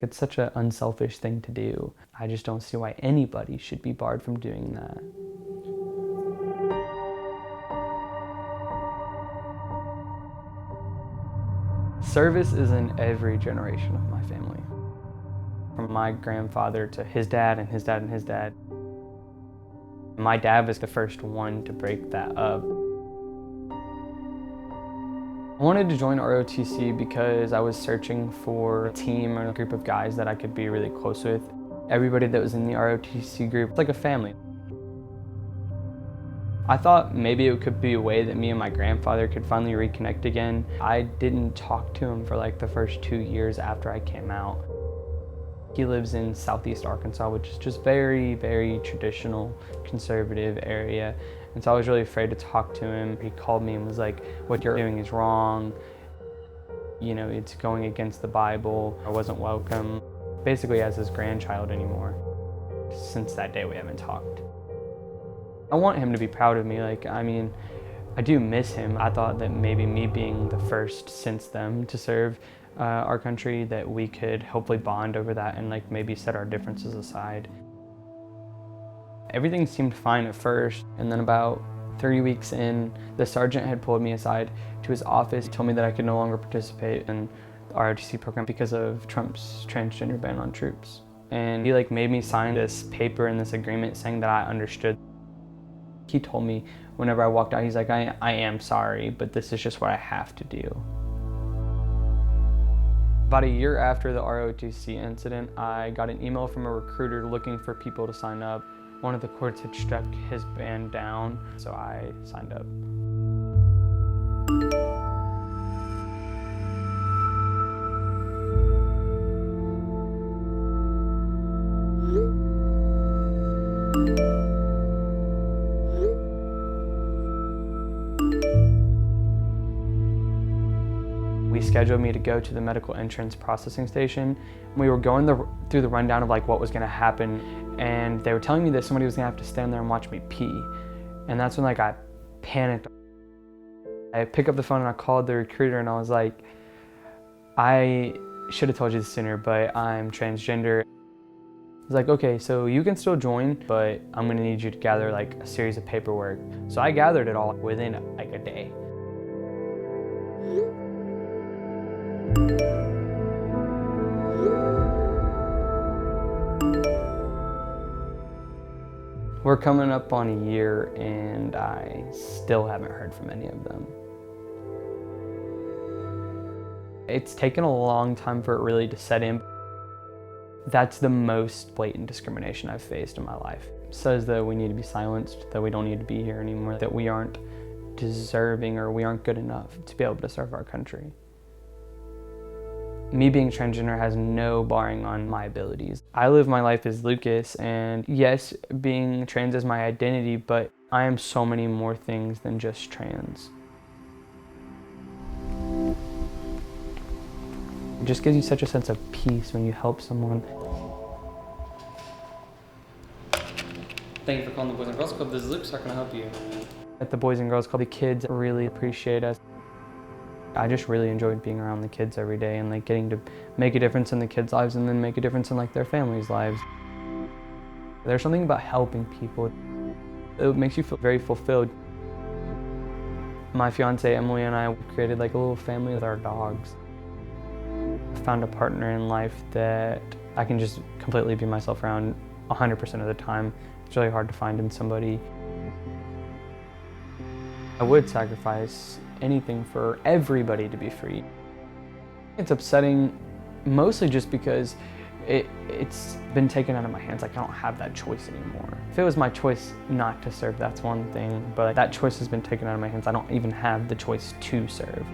It's such an unselfish thing to do. I just don't see why anybody should be barred from doing that. Service is in every generation of my family. From my grandfather to his dad and his dad and his dad. My dad was the first one to break that up. I wanted to join ROTC because I was searching for a team or a group of guys that I could be really close with. Everybody that was in the ROTC group, it's like a family. I thought maybe it could be a way that me and my grandfather could finally reconnect again. I didn't talk to him for like the first 2 years after I came out. He lives in Southeast Arkansas, which is just very, very traditional, conservative area. And so I was really afraid to talk to him. He called me and was like, "What you're doing is wrong. You know, it's going against the Bible. I wasn't welcome." Basically as his grandchild anymore. Since that day, we haven't talked. I want him to be proud of me. I do miss him. I thought that maybe me being the first since them to serve our country, that we could hopefully bond over that and maybe set our differences aside. Everything seemed fine at first, and then about 30 weeks in, the sergeant had pulled me aside to his office. He told me that I could no longer participate in the ROTC program because of Trump's transgender ban on troops. And he made me sign this paper and this agreement saying that I understood. He told me whenever I walked out, he's like, I am sorry, but this is just what I have to do. About a year after the ROTC incident, I got an email from a recruiter looking for people to sign up. One of the courts had struck his ban down, so I signed up. He scheduled me to go to the medical entrance processing station. We were going through the rundown of what was gonna happen, and they were telling me that somebody was gonna have to stand there and watch me pee. And that's when I panicked. I picked up the phone and I called the recruiter and I was like, "I should have told you this sooner, but I'm transgender." He's like, "Okay, so you can still join, but I'm gonna need you to gather a series of paperwork." So I gathered it all within a day. We're coming up on a year and I still haven't heard from any of them. It's taken a long time for it really to set in. That's the most blatant discrimination I've faced in my life. It says that we need to be silenced, that we don't need to be here anymore, that we aren't deserving or we aren't good enough to be able to serve our country. Me being transgender has no barring on my abilities. I live my life as Lucas, and yes, being trans is my identity, but I am so many more things than just trans. It just gives you such a sense of peace when you help someone. Thank you for calling the Boys and Girls Club. This is Lucas. How can I help you? At the Boys and Girls Club, the kids really appreciate us. I just really enjoyed being around the kids every day and getting to make a difference in the kids' lives and then make a difference in their families' lives. There's something about helping people. It makes you feel very fulfilled. My fiance Emily and I created a little family with our dogs. I found a partner in life that I can just completely be myself around 100% of the time. It's really hard to find in somebody. I would sacrifice anything for everybody to be free. It's upsetting mostly just because it's been taken out of my hands. I don't have that choice anymore. If it was my choice not to serve, that's one thing, but that choice has been taken out of my hands. I don't even have the choice to serve.